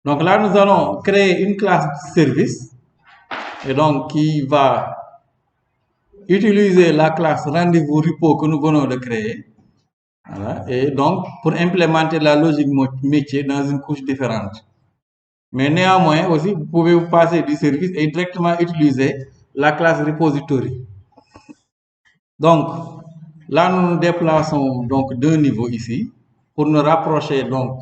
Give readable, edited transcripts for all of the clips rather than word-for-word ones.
Donc là, nous allons créer une classe service et donc qui va utiliser la classe rendez-vous repo que nous venons de créer. Voilà. Et donc, pour implémenter la logique métier dans une couche différente. Mais néanmoins, aussi, vous pouvez vous passer du service et directement utiliser la classe repository. Donc, là, nous nous déplaçons donc d'un niveau ici pour nous rapprocher donc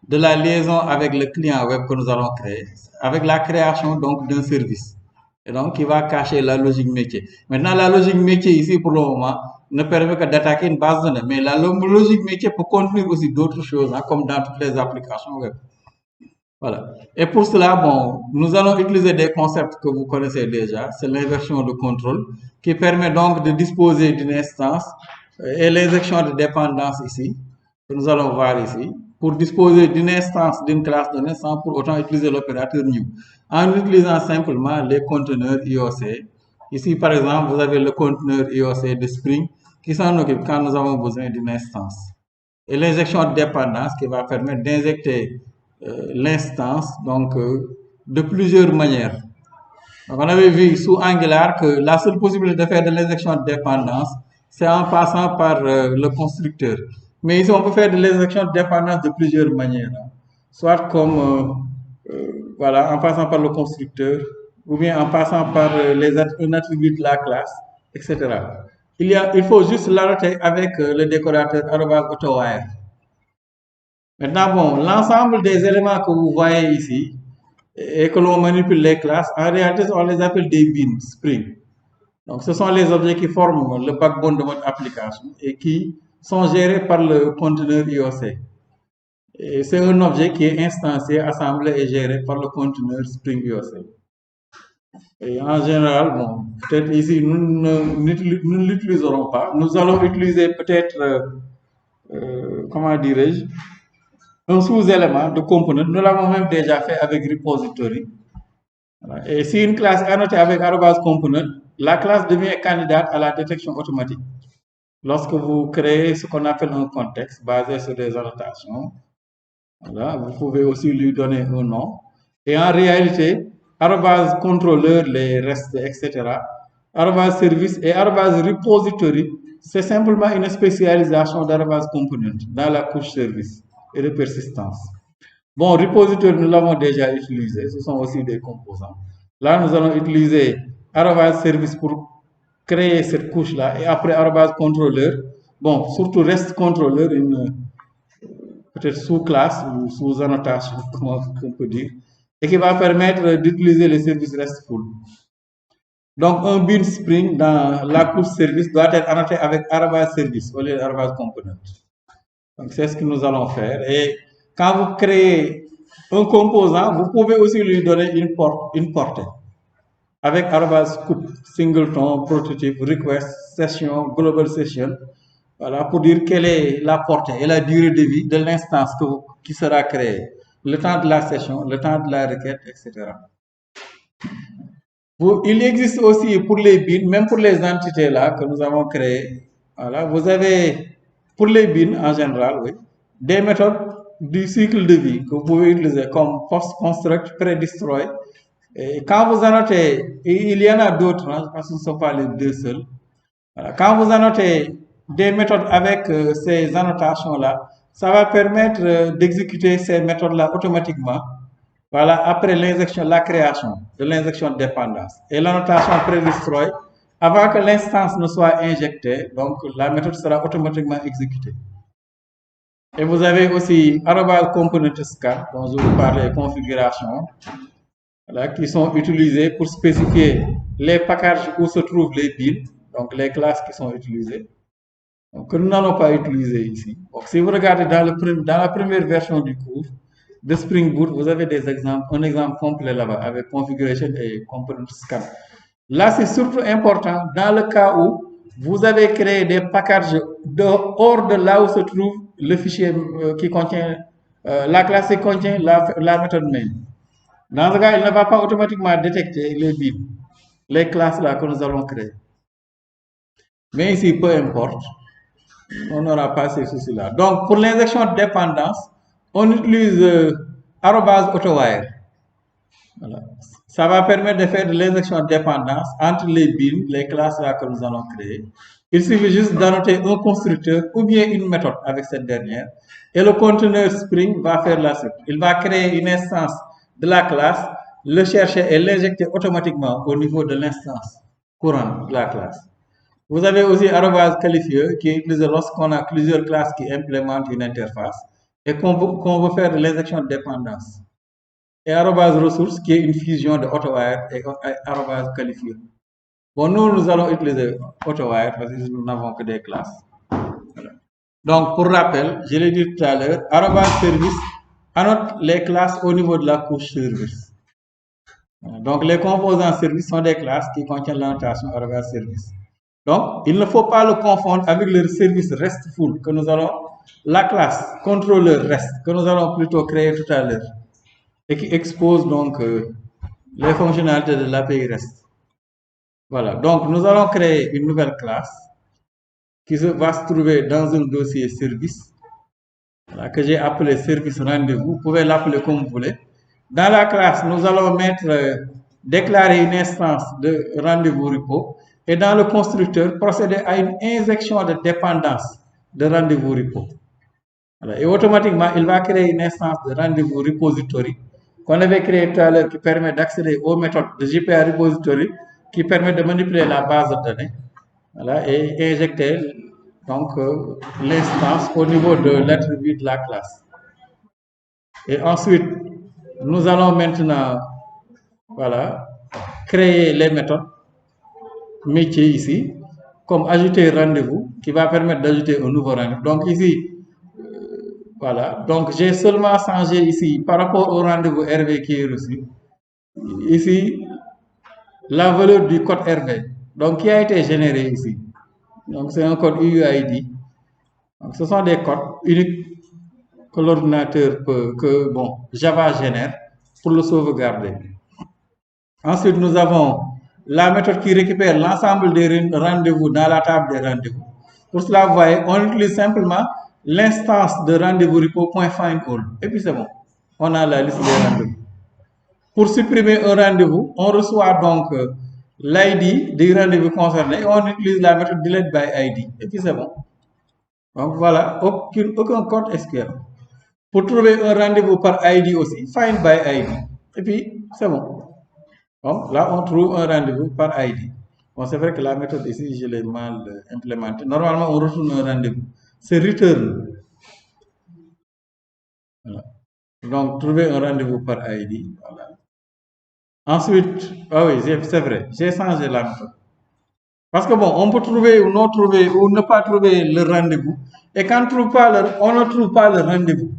de la liaison avec le client web que nous allons créer, avec la création donc d'un service. Et donc, qui va cacher la logique métier. Maintenant, la logique métier ici, pour le moment, ne permet que d'attaquer une base de données. Mais la logique métier peut contenir aussi d'autres choses, hein, comme dans toutes les applications web. Voilà. Et pour cela, bon, nous allons utiliser des concepts que vous connaissez déjà. C'est l'inversion de contrôle qui permet donc de disposer d'une instance et l'injection de dépendance ici, que nous allons voir ici, pour disposer d'une instance d'une classe donnée sans pour autant utiliser l'opérateur new. En utilisant simplement les conteneurs IOC. Ici, par exemple, vous avez le conteneur IOC de Spring qui s'en occupe quand nous avons besoin d'une instance. Et l'injection de dépendance qui va permettre d'injecter l'instance donc de plusieurs manières. Donc, on avait vu sous Angular que la seule possibilité de faire de l'injection de dépendance, c'est en passant par le constructeur. Mais ici, on peut faire de l'injection de dépendance de plusieurs manières. Hein. Soit comme, voilà, en passant par le constructeur, ou bien en passant par un attribut de la classe, etc. Il faut juste l'arrêter avec le décorateur @AutoWire. Maintenant, bon, l'ensemble des éléments que vous voyez ici et que l'on manipule les classes, en réalité, on les appelle des beans, Spring. Donc, ce sont les objets qui forment le backbone de votre application et qui sont gérés par le conteneur IOC. Et c'est un objet qui est instancié, assemblé et géré par le conteneur Spring IOC. Et en général, bon, peut-être ici, nous ne l'utiliserons pas. Nous allons utiliser peut-être, comment dirais-je, un sous-élément de component. Nous l'avons même déjà fait avec repository. Voilà. Et si une classe est annotée avec @component, la classe devient candidate à la détection automatique. Lorsque vous créez ce qu'on appelle un contexte basé sur des annotations, voilà, vous pouvez aussi lui donner un nom. Et en réalité, @contrôleur, les restes, etc., @service et @repository, c'est simplement une spécialisation d'@component dans la couche service et de persistance. Bon, repository, nous l'avons déjà utilisé, ce sont aussi des composants. Là, nous allons utiliser @service pour créer cette couche-là et après @contrôleur, bon, surtout reste contrôleur, une peut-être sous-classe ou sous-annotation, comment on peut dire, et qui va permettre d'utiliser les services RESTful. Donc, un bin Spring dans la couche service doit être annoté avec @service au lieu de @component. Donc, c'est ce que nous allons faire. Et quand vous créez un composant, vous pouvez aussi lui donner une portée. Avec @scoop, singleton, prototype, request, session, global session. Voilà, pour dire quelle est la portée et la durée de vie de l'instance qui sera créée. Le temps de la session, le temps de la requête, etc. Il existe aussi pour les bins, même pour les entités là que nous avons créées. Voilà, vous avez pour les bins en général, oui, des méthodes du cycle de vie que vous pouvez utiliser comme post-construct, pré-destroy. Et quand vous annotez, et il y en a d'autres, hein, parce que ce ne sont pas les deux seuls. Voilà, quand vous annotez des méthodes avec ces annotations-là, ça va permettre d'exécuter ces méthodes-là automatiquement. Voilà, après l'injection, la création de l'injection de dépendance et l'annotation pré-destroy, avant que l'instance ne soit injectée, donc la méthode sera automatiquement exécutée. Et vous avez aussi @component_scan, dont je vous parlais, configuration, voilà, qui sont utilisés pour spécifier les packages où se trouvent les bins, donc les classes qui sont utilisées, donc, que nous n'allons pas utiliser ici. Donc, si vous regardez dans la première version du cours de Spring Boot, vous avez un exemple complet là-bas avec configuration et component scan. Là, c'est surtout important dans le cas où vous avez créé des packages hors de là où se trouve le fichier qui contient la classe qui contient la méthode main. Dans ce cas, il ne va pas automatiquement détecter les bins, les classes là que nous allons créer. Mais ici, peu importe, on n'aura pas ces soucis-là. Donc, pour l'injection de dépendance, on utilise @AutoWire. Voilà. Ça va permettre de faire de l'injection de dépendance entre les billes, les classes là que nous allons créer. Il suffit juste d'annoter un constructeur ou bien une méthode avec cette dernière. Et le conteneur Spring va faire la suite. Il va créer une instance de la classe, le chercher et l'injecter automatiquement au niveau de l'instance courante de la classe. Vous avez aussi @qualifier qui est utilisé lorsqu'on a plusieurs classes qui implémentent une interface et qu'on veut faire de l'injection de dépendance. Et @ressources qui est une fusion de AutoWire et @qualifier. Bon, nous allons utiliser AutoWire parce que nous n'avons que des classes. Voilà. Donc, pour rappel, je l'ai dit tout à l'heure, @service annote les classes au niveau de la couche service. Voilà. Donc, les composants service sont des classes qui contiennent l'annotation @service. Donc, il ne faut pas le confondre avec le service RESTful que nous allons, la classe contrôleur REST que nous allons plutôt créer tout à l'heure et qui expose donc les fonctionnalités de l'API REST. Voilà, donc nous allons créer une nouvelle classe qui va se trouver dans un dossier service voilà, que j'ai appelé service rendez-vous. Vous pouvez l'appeler comme vous voulez. Dans la classe, nous allons déclarer une instance de rendez-vous repo et dans le constructeur, procéder à une injection de dépendance de rendez-vous repo. Voilà, et automatiquement, il va créer une instance de rendez-vous repository qu'on avait créé tout à l'heure qui permet d'accéder aux méthodes de JPA repository qui permet de manipuler la base de données voilà, et injecter donc l'instance au niveau de l'attribut de la classe. Et ensuite, nous allons maintenant voilà, créer les méthodes métiers ici, comme ajouter rendez-vous qui va permettre d'ajouter un nouveau rendez-vous. Donc ici, voilà, donc j'ai seulement changé ici par rapport au rendez-vous RV qui est reçu. Ici, la valeur du code RV, donc qui a été généré ici. Donc c'est un code UUID. Donc, ce sont des codes uniques que l'ordinateur peut, que bon, Java génère pour le sauvegarder. Ensuite, nous avons la méthode qui récupère l'ensemble des rendez-vous dans la table des rendez-vous. Pour cela, vous voyez, on utilise simplement l'instance de rendez-vous repo.findAll. Et puis c'est bon. On a la liste des rendez-vous. Pour supprimer un rendez-vous, on reçoit donc l'ID des rendez-vous concernés et on utilise la méthode delete by ID. Et puis c'est bon. Donc voilà, aucun code SQL. Pour trouver un rendez-vous par ID aussi, find by ID. Et puis c'est bon. Donc là, on trouve un rendez-vous par ID. Bon, c'est vrai que la méthode ici, je l'ai mal implémentée. Normalement, on retourne un rendez-vous. C'est return. Voilà. Donc, trouver un rendez-vous par ID. Voilà. Ensuite, ah oui, c'est vrai, j'ai changé la méthode. Parce que bon, on peut trouver ou non trouver ou ne pas trouver le rendez-vous. Et quand on ne trouve pas le rendez-vous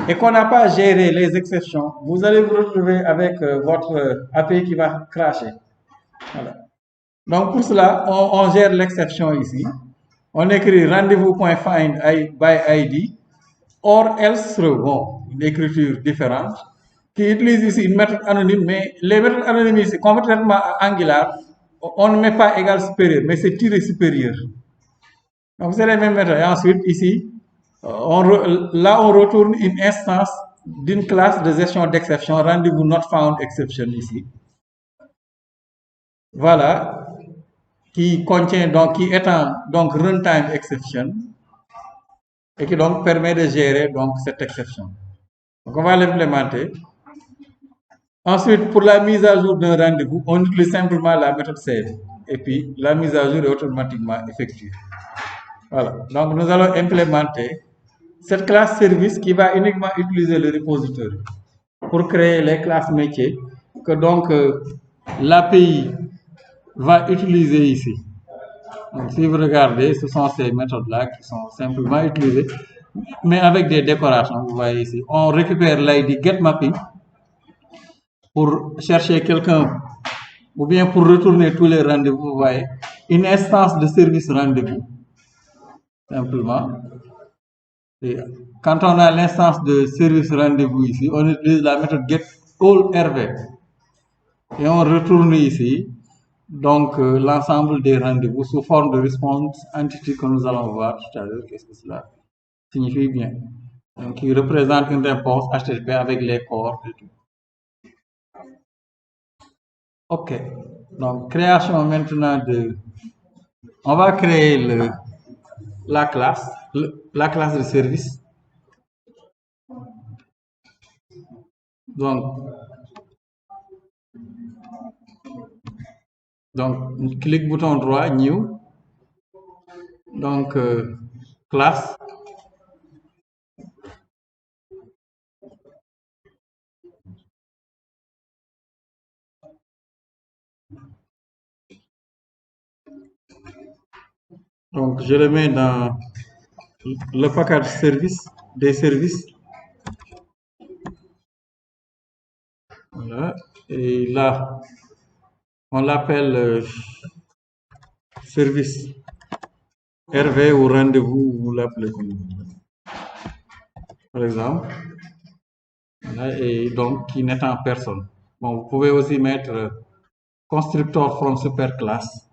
et qu'on n'a pas géré les exceptions, vous allez vous retrouver avec votre API qui va crasher. Voilà. Donc pour cela, on gère l'exception ici. On écrit rendez-vous.find by ID or else bon, une écriture différente qui utilise ici une méthode anonyme, mais les méthodes anonymes ici, complètement à Angular, on ne met pas égal supérieur, mais c'est tiré supérieur. Donc c'est les mêmes méthodes. Et ensuite, ici, là on retourne une instance d'une classe de gestion d'exception, rendez-vous not found exception ici. Voilà, qui contient donc, qui étend donc runtime exception et qui donc permet de gérer donc cette exception. Donc on va l'implémenter. Ensuite, pour la mise à jour d'un rendez-vous, on utilise simplement la méthode save. Et puis, la mise à jour est automatiquement effectuée. Voilà. Donc, nous allons implémenter cette classe service qui va uniquement utiliser le repository pour créer les classes métiers que donc l'API va utiliser ici. Donc, si vous regardez, ce sont ces méthodes-là qui sont simplement utilisées, mais avec des décorations. Vous voyez ici, on récupère l'ID getMapping pour chercher quelqu'un ou bien pour retourner tous les rendez-vous, vous voyez, une instance de service rendez-vous, simplement. Et quand on a l'instance de service rendez-vous ici, on utilise la méthode getAllRV et on retourne ici donc l'ensemble des rendez-vous sous forme de response entity que nous allons voir tout à l'heure. Qu'est-ce que cela signifie bien? Donc, qui représente une réponse HTTP avec les corps et tout. OK. Donc, création maintenant de... On va créer la classe de service. Donc, clique bouton droit, New. Donc, classe. Donc, je le mets dans le package service, des services. Voilà. Et là, on l'appelle service RV ou rendez-vous, vous l'appelez comme vous voulez. Par exemple. Voilà. Et donc, qui n'est en personne. Bon, vous pouvez aussi mettre constructor from superclass.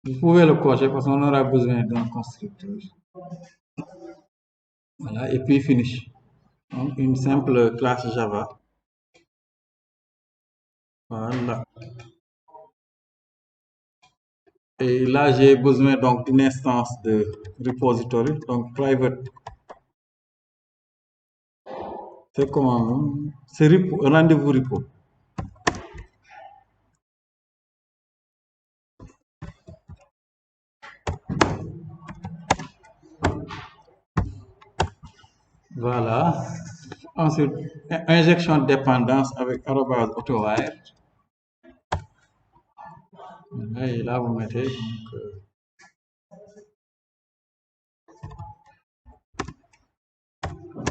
Vous pouvez le cocher parce qu'on aura besoin d'un constructeur. Voilà, et puis finish. Donc, une simple classe Java. Voilà. Et là, j'ai besoin donc d'une instance de repository. Donc, private. C'est comment? C'est rendez-vous repo. Voilà. Ensuite, injection de dépendance avec @autowire. Et là, vous mettez donc,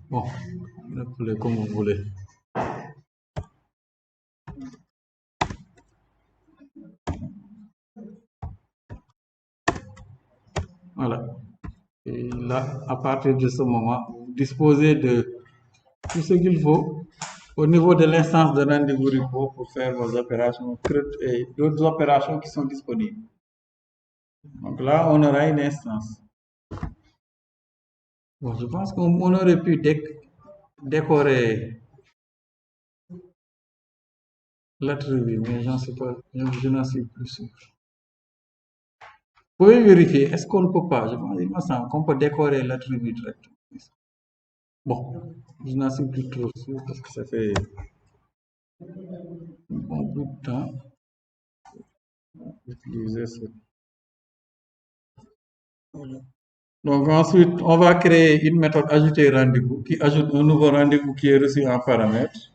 bon, appelez comme vous voulez. Voilà. Et là, à partir de ce moment, vous disposez de tout ce qu'il faut au niveau de l'instance de rendez-vous repo pour faire vos opérations et d'autres opérations qui sont disponibles. Donc là, on aura une instance. Bon, je pense qu'on aurait pu décorer l'attribut, mais j'en sais pas, je n'en suis plus sûr. Vous pouvez vérifier, est-ce qu'on ne peut pas? Il me semble qu'on peut décorer l'attribut directement. Bon, je n'en suis plus trop sûr parce que ça fait un bon bout de temps d'utiliser ça. Voilà. Donc ensuite, on va créer une méthode ajouter rendez-vous qui ajoute un nouveau rendez-vous qui est reçu en paramètre.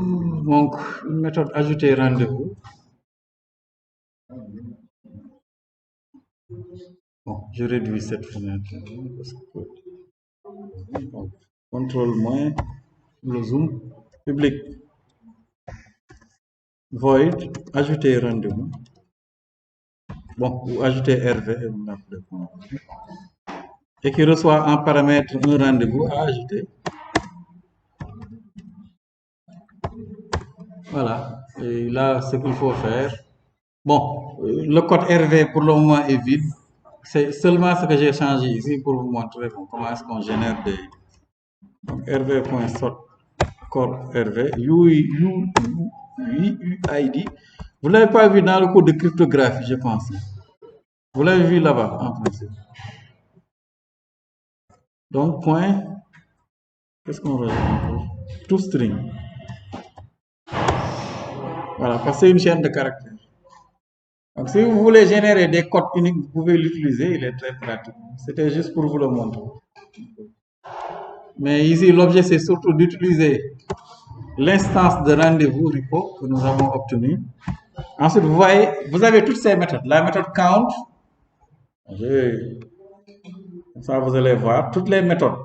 Donc, une méthode ajouter rendez-vous. Bon, je réduis cette fenêtre parce que donc, contrôle moins le zoom public void ajouter rendez-vous. Bon, ou ajouter RV et qui reçoit en paramètre un rendez-vous à ajouter. Voilà. Et là, ce qu'il faut faire. Bon, le code RV pour le moment est vide. C'est seulement ce que j'ai changé ici pour vous montrer comment est-ce qu'on génère des. Donc, rv.sort code RV, UID. Vous ne l'avez pas vu dans le cours de cryptographie, je pense. Vous l'avez vu là-bas, en principe. Donc, point. Qu'est-ce qu'on rajoute encore? ToString. Voilà, parce que c'est une chaîne de caractères. Donc, si vous voulez générer des codes uniques, vous pouvez l'utiliser, il est très pratique. C'était juste pour vous le montrer. Mais ici, l'objet, c'est surtout d'utiliser l'instance de rendez-vous repo que nous avons obtenue. Ensuite, vous voyez, vous avez toutes ces méthodes. La méthode count, comme ça vous allez voir toutes les méthodes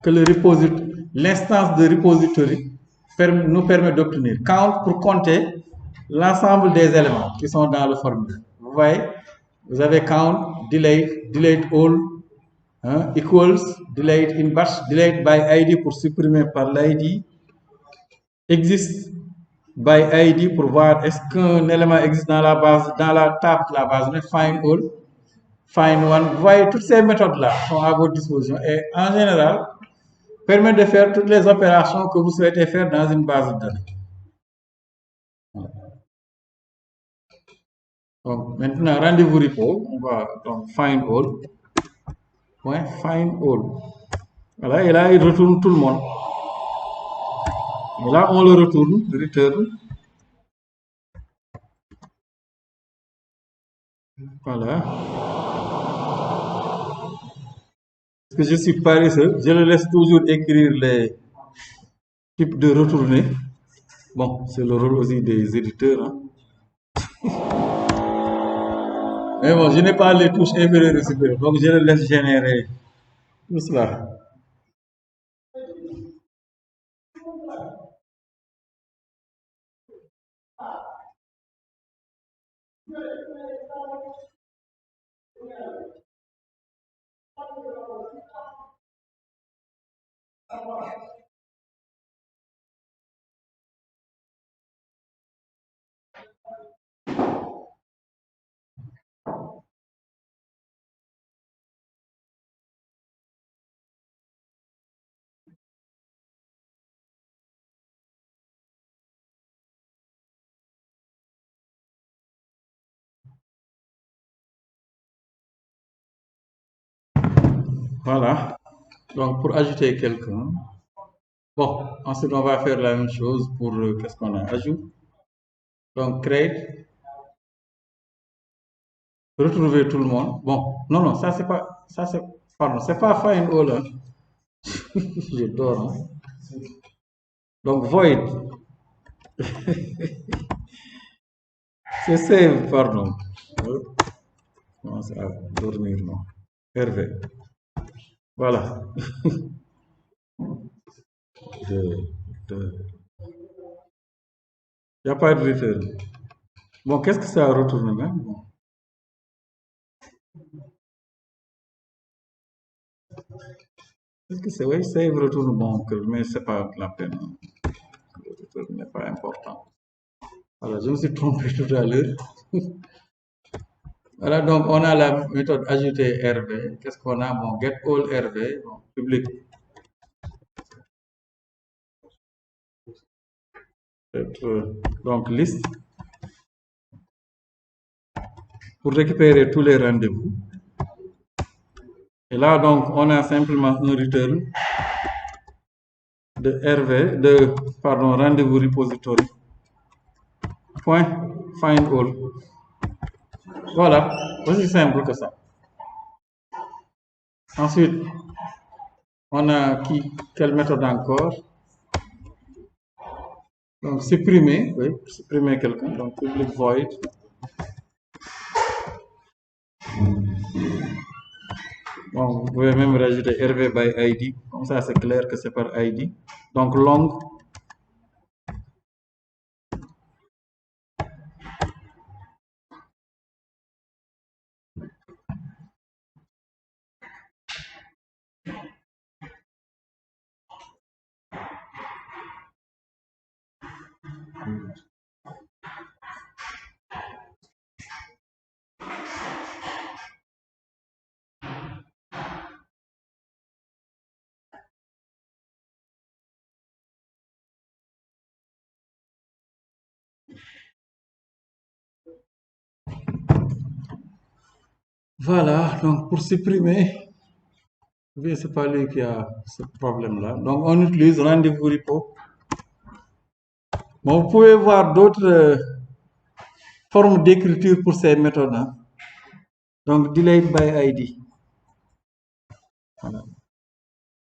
que l'instance de repository nous permet d'obtenir. Count pour compter l'ensemble des éléments qui sont dans le formulaire. Vous voyez, vous avez count, delete all, equals, delete in batch, delete by ID pour supprimer par l'ID, exist by ID pour voir est-ce qu'un élément existe dans la base, dans la table de la base, find all, find one. Vous voyez, toutes ces méthodes-là sont à votre disposition et en général, permet de faire toutes les opérations que vous souhaitez faire dans une base de données. Donc, maintenant, rendez-vous repo, on va donc find all. Ouais, find all. Voilà, et là, il retourne tout le monde. Et là, on le retourne, return. Voilà. Parce que je suis paresseux, je le laisse toujours écrire les types de retourner. Bon, c'est le rôle aussi des éditeurs. Hein. Mais bon, je n'ai pas les touches inférieures et supérieures, donc je le laisse générer tout cela. Voilà. Donc, pour ajouter quelqu'un, bon, ensuite on va faire la même chose pour qu'est-ce qu'on a? Ajout. Donc, create. Retrouver tout le monde. Bon, non, ça c'est pas, pardon, c'est pas find all. Hein. Je dors. Hein. Donc, void. C'est save, pardon. Je commence à dormir, non. Hervé. Voilà. Il n'y a pas de return. Bon, qu'est-ce que ça retourne même? Bon. Est-ce que c'est oui, save retourne bon, mais c'est pas la peine. Le return n'est pas important. Voilà, je me suis trompé tout à l'heure. Voilà, donc on a la méthode ajouter RV. Qu'est-ce qu'on a? Bon, get all RV, bon, public. Donc liste pour récupérer tous les rendez-vous. Et là, donc, on a simplement un return de RV, pardon, rendez-vous repository. Point find all. Voilà, aussi simple que ça. Ensuite, on a quelle méthode encore? Donc, supprimer, oui, supprimer quelqu'un, donc public void. Bon, vous pouvez même rajouter RV by ID, comme ça c'est clair que c'est par ID. Donc, long. Voilà, donc pour supprimer, oui, c'est pas lui qui a ce problème-là. Donc on utilise rendez-vous repo. Bon, vous pouvez voir d'autres formes d'écriture pour ces méthodes. Hein. Donc delete by ID. Voilà.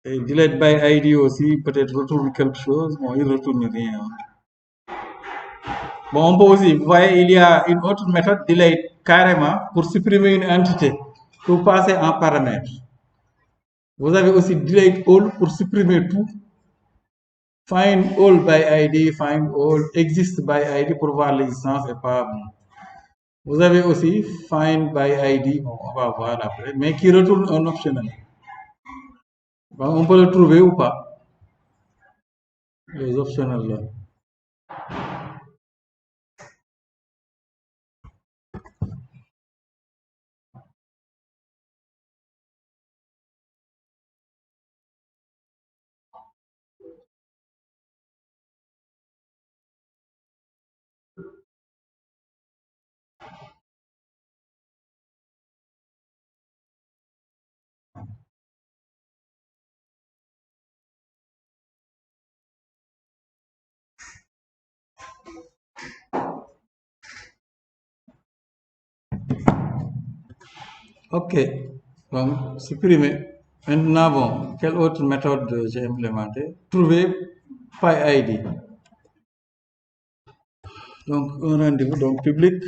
Et delete by ID aussi, peut-être retourne quelque chose. Bon, il ne retourne rien. Bon, on peut aussi, vous voyez, il y a une autre méthode, delete carrément, pour supprimer une entité, pour passer en paramètre. Vous avez aussi delete all pour supprimer tout. Find all by ID, find all, exist by ID pour voir l'existence et pas. Vous avez aussi find by ID, bon, on va voir après, mais qui retourne un optionnel. Bon, on peut le trouver ou pas, les optionnels là. Ok, donc supprimer. Maintenant, bon, quelle autre méthode j'ai implémentée? Trouver PyID. Donc, un rendez-vous, donc public.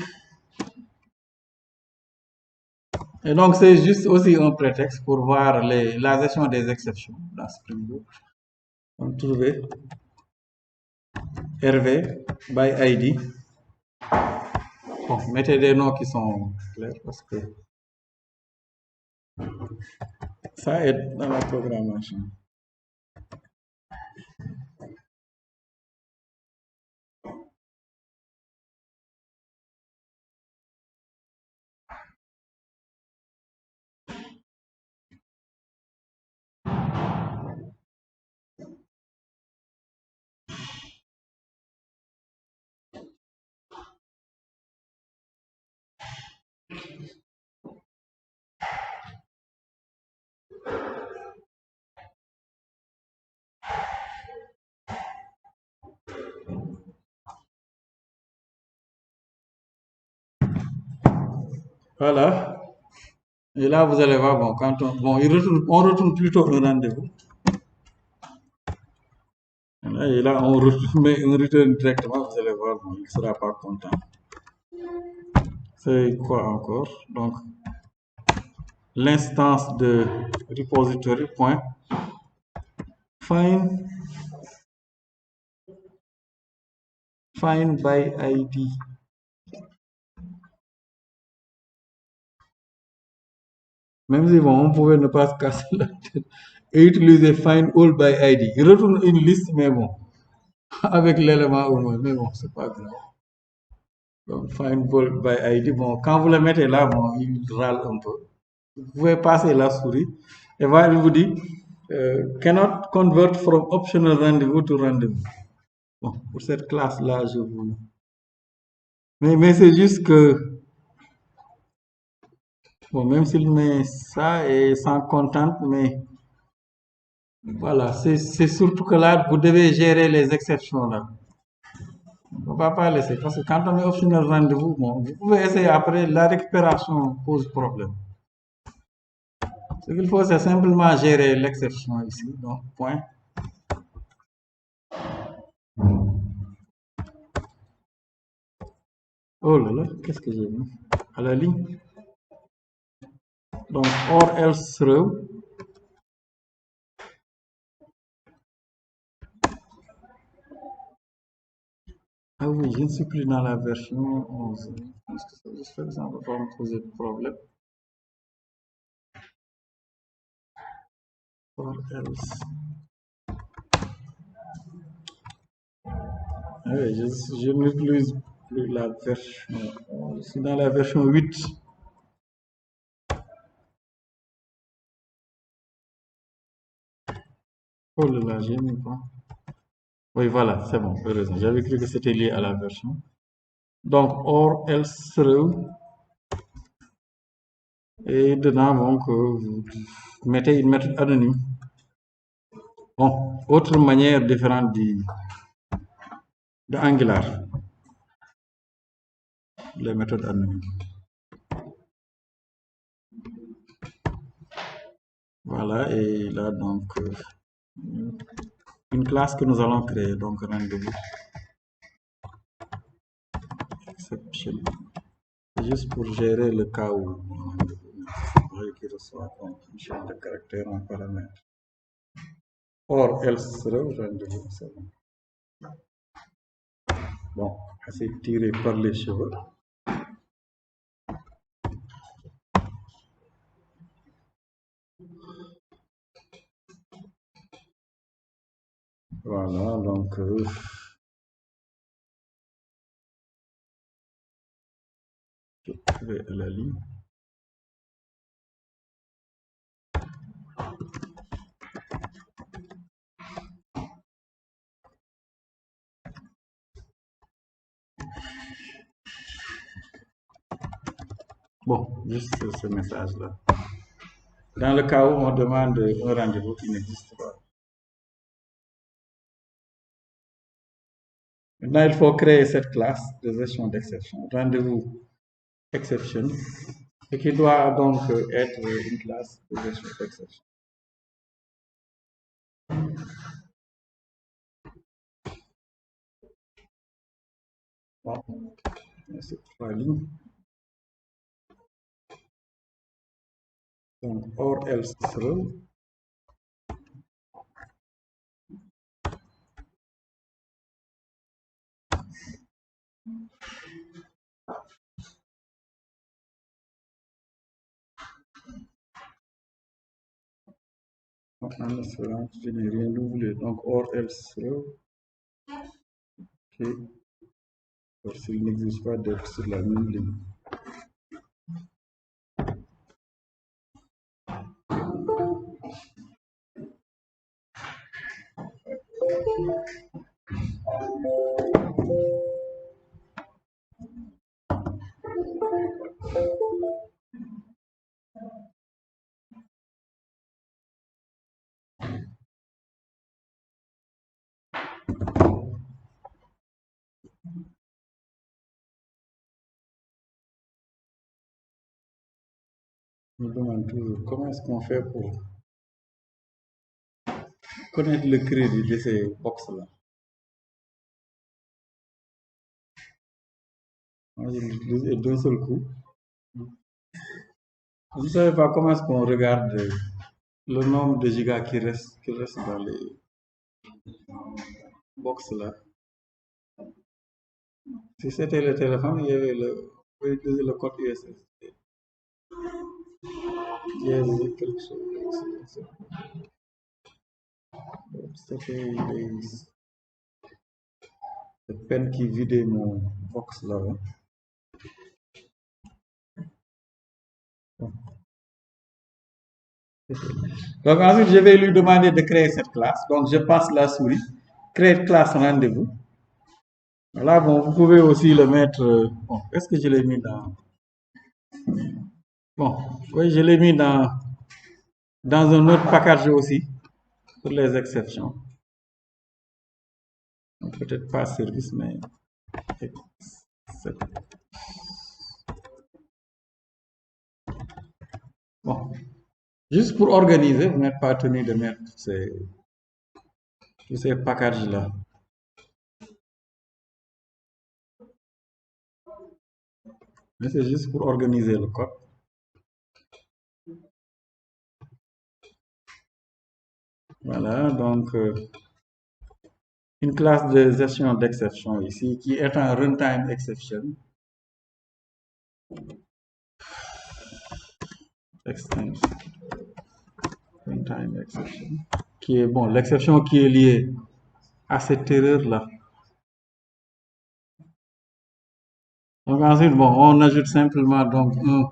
Et donc, c'est juste aussi un prétexte pour voir la gestion des exceptions dans Spring Boot. Donc, trouver RV by ID. Bon, mettez des noms qui sont clairs parce que ça aide dans la programmation. Voilà. Et là, vous allez voir, bon, quand on retourne plutôt un rendez-vous. Et là, on retourne directement, vous allez voir, bon, il ne sera pas content. C'est quoi encore? Donc, l'instance de repository point find by ID. Même si bon, on pouvait ne pas se casser la tête et utiliser find all by ID. Il retourne une liste, mais bon, avec l'élément au moins, mais bon, c'est pas grave. Donc, find all by ID, bon, quand vous le mettez là, bon, il râle un peu. Vous pouvez passer la souris et voilà, il vous dit cannot convert from optional rendezvous to rendezvous. Bon, pour cette classe-là, je vous. Mais c'est juste que, bon, même s'il met ça et sans content, mais voilà, c'est surtout que là, vous devez gérer les exceptions là. On ne va pas laisser parce que quand on met optional rendez-vous, bon, vous pouvez essayer après, la récupération pose problème. Ce qu'il faut, c'est simplement gérer l'exception ici. Donc, point. Oh là là, qu'est-ce que j'ai mis à la ligne? Donc, or else through. Ah oui, je ne suis plus dans la version 11. Est-ce que ça, j'espère que ça ne va pas me poser de problème. Or else. Ah oui, je n'utilise plus la version. Je suis dans la version 8. Oh là là, j'ai mis quoi? Oui, voilà, c'est bon, heureusement. J'avais cru que c'était lié à la version. Donc, or else through. Et dedans, donc, vous mettez une méthode anonyme. Bon, autre manière différente de Angular. Les méthodes anonymes. Voilà, et là, donc, une classe que nous allons créer, donc rendez-vous. Exception. Juste pour gérer le cas où soit donc une chaîne de caractère en paramètre. Or, else rendez-vous, c'est bon. Bon, assez tiré par les cheveux. Voilà, donc je vais à la ligne. Bon, juste ce message-là. Dans le cas où on demande un rendez-vous qui n'existe pas. Maintenant, il faut créer cette classe de gestion d'exception, rendez-vous exception, et qui doit donc être une classe de gestion d'exception. Bon, c'est 3 lignes. Donc, or else through. En espérant, je n'ai rien oublié. Donc, or else through. Okay. Or s'il n'existe pas d'être sur la même ligne. Je me demande toujours comment est-ce qu'on fait pour connaître le crédit de ces box-là. Je l'utilise d'un seul coup. Je ne savais pas comment est-ce qu'on regarde le nombre de gigas qui reste dans les box-là. Si c'était le téléphone, il y avait le code USSD. Il y avait quelque chose. C'était le peine qui vidait mon box là. Donc ensuite, je vais lui demander de créer cette classe. Donc je passe la souris, créer classe rendez-vous. Là, bon, vous pouvez aussi le mettre. Bon, est-ce que je l'ai mis dans. Bon, oui, je l'ai mis dans un autre package aussi, pour les exceptions. Peut-être pas service, mais. Bon, juste pour organiser, vous n'êtes pas tenu de mettre tous ces packages-là. Mais c'est juste pour organiser le code. Voilà, donc une classe de gestion d'exception ici qui est un runtime exception. Extension. Runtime exception. Qui est bon, l'exception qui est liée à cette erreur-là. Donc ensuite, bon, on ajoute simplement donc un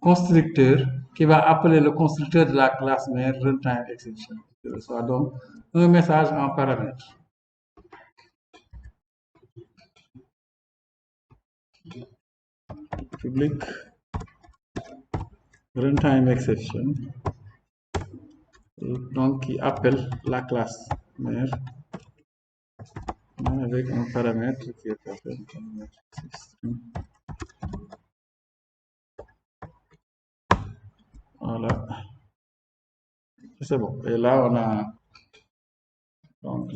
constructeur qui va appeler le constructeur de la classe mère runtime exception. Soit donc un message en paramètre. Public runtime exception. Donc qui appelle la classe mère avec un paramètre qui est appelé paramètre system. Voilà. C'est bon. Et là, on a donc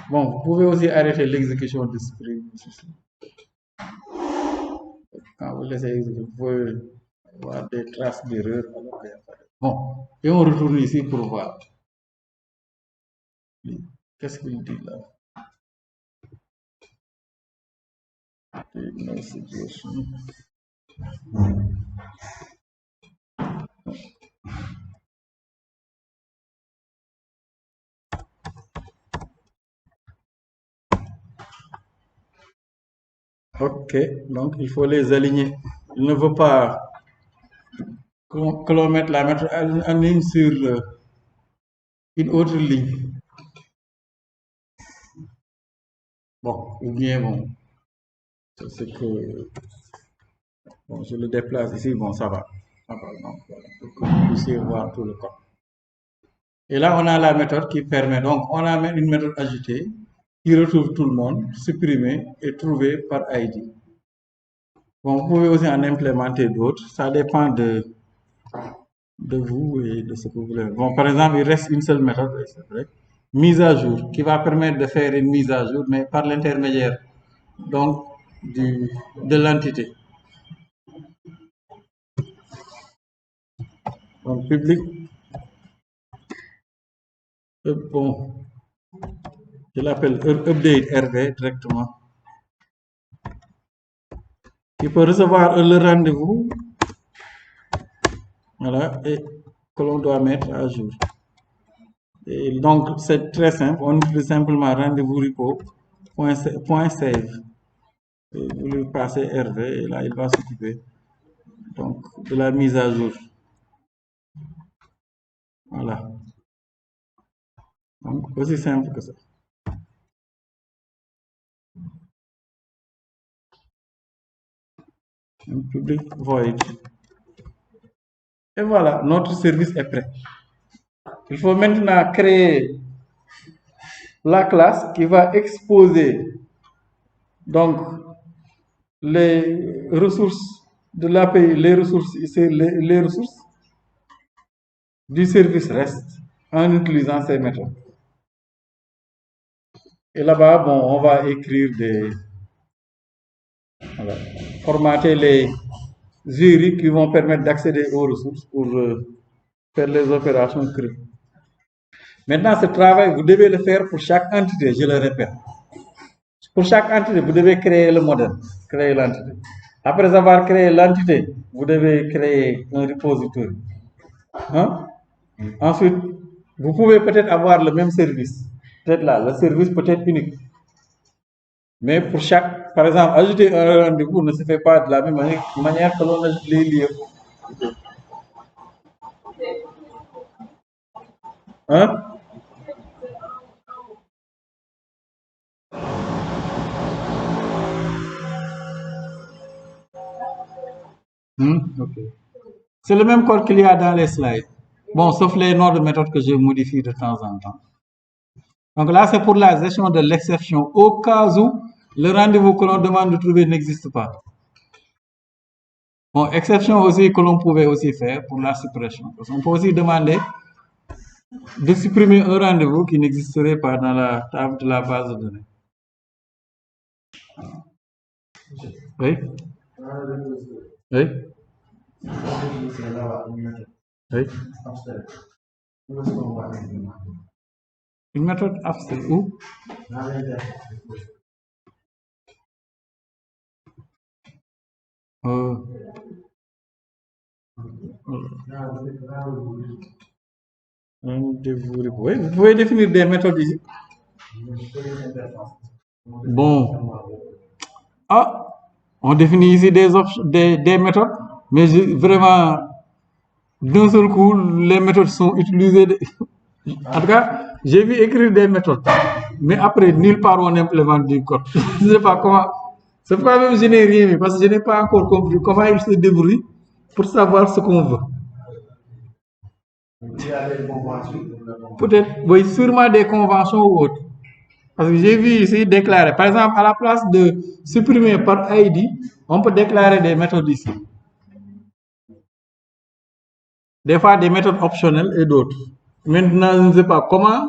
bon, vous pouvez aussi arrêter l'exécution de Spring. Quand vous laissez exécuter, vous pouvez avoir des traces d'erreur. Bon, et on retourne ici pour voir. Qu'est-ce qu'il dit là? No situation. Ok, donc il faut les aligner. Il ne veut pas que l'on mette la méthode en ligne sur une autre ligne. Bon, ou bien bon, c'est que bon, je le déplace ici, bon, ça va. Ça va, donc, voilà, pour que vous puissiez voir tout le corps. Et là, on a la méthode qui permet, donc, on a une méthode ajoutée qui retrouve tout le monde, supprimée et trouvée par ID. Bon, vous pouvez aussi en implémenter d'autres, ça dépend de vous et de ce que vous voulez. Bon, par exemple, il reste une seule méthode, oui, c'est vrai, mise à jour, qui va permettre de faire une mise à jour, mais par l'intermédiaire donc de l'entité. Donc, public, bon, je l'appelle update RV directement. Il peut recevoir le rendez-vous, voilà, et que l'on doit mettre à jour. Et donc, c'est très simple. On utilise simplement rendez-vous repo, point save. Et vous lui passez RV et là, il va s'occuper donc de la mise à jour. Voilà. Donc, aussi simple que ça. Un public void. Et voilà, notre service est prêt. Il faut maintenant créer la classe qui va exposer donc les ressources de l'API, les ressources, les ressources du service REST en utilisant ces méthodes. Et là-bas, bon, on va écrire voilà, formater les jurys qui vont permettre d'accéder aux ressources pour faire les opérations crées. Maintenant, ce travail, vous devez le faire pour chaque entité, je le répète. Pour chaque entité, vous devez créer le modèle, créer l'entité. Après avoir créé l'entité, vous devez créer un repository. Hein? Ensuite, vous pouvez peut-être avoir le même service. Peut-être là, le service peut être unique. Mais pour chaque, par exemple, ajouter un rendez-vous ne se fait pas de la même manière que l'on ajoute les lieux. Hein? Ok. C'est le même code qu'il y a dans les slides. Bon, sauf les noms de méthode que je modifie de temps en temps. Donc là, c'est pour la gestion de l'exception au cas où le rendez-vous que l'on demande de trouver n'existe pas. Bon, exception aussi que l'on pouvait aussi faire pour la suppression. Parce qu'on peut aussi demander de supprimer un rendez-vous qui n'existerait pas dans la table de la base de données. Oui? Oui? Oui? Une méthode abstraite où? Oui, vous pouvez définir des méthodes ici. Bon. Ah, on définit ici des méthodes, mais vraiment, d'un seul coup, les méthodes sont utilisées. En tout cas, j'ai vu écrire des méthodes, mais après, nulle part on implémente du code. Je ne sais pas comment. C'est pourquoi même je n'ai rien mis, parce que je n'ai pas encore compris comment il se débrouille pour savoir ce qu'on veut. Peut-être, oui, sûrement des conventions ou autres. Parce que j'ai vu ici déclarer, par exemple, à la place de supprimer par ID, on peut déclarer des méthodes ici. Des fois, des méthodes optionnelles et d'autres. Maintenant, je ne sais pas comment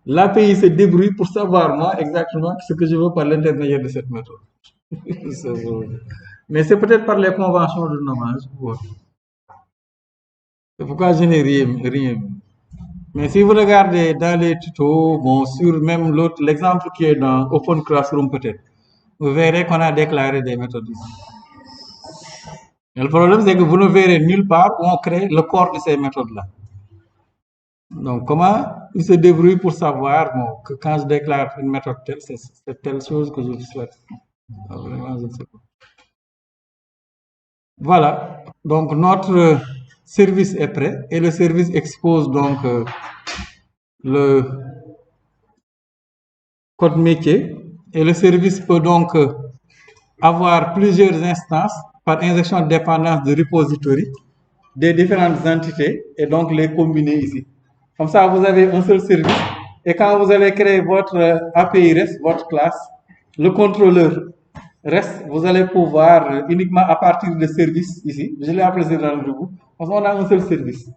l'API se débrouille pour savoir, moi, exactement ce que je veux par l'intermédiaire de cette méthode. Mais c'est peut-être par les conventions de nommage ou autre. C'est pourquoi je n'ai rien mis. Mais si vous regardez dans les tutos, bon, sur même l'autre, l'exemple qui est dans Open Classroom peut-être, vous verrez qu'on a déclaré des méthodes ici. Et le problème, c'est que vous ne verrez nulle part où on crée le corps de ces méthodes-là. Donc, comment il se débrouille pour savoir bon, que quand je déclare une méthode telle, c'est telle chose que je souhaite. Vraiment, je ne sais pas. Voilà, donc notre service est prêt et le service expose donc le code métier et le service peut donc avoir plusieurs instances par injection de dépendance de repository des différentes entités et donc les combiner ici. Comme ça, vous avez un seul service et quand vous allez créer votre API REST, votre classe, le contrôleur REST, vous allez pouvoir uniquement à partir de services ici, je l'ai appelé dans le debout, parce qu'on a un seul service.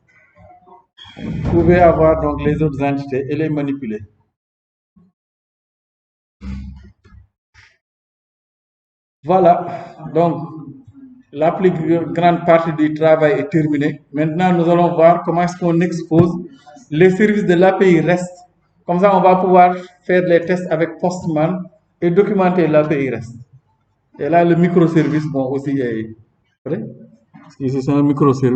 Vous pouvez avoir donc les autres entités et les manipuler. Voilà, donc la plus grande partie du travail est terminée. Maintenant, nous allons voir comment est-ce qu'on expose les services de l'API REST. Comme ça, on va pouvoir faire les tests avec Postman et documenter l'API REST. Et là, le microservice, bon, aussi est prêt. Parce que c'est un microservice.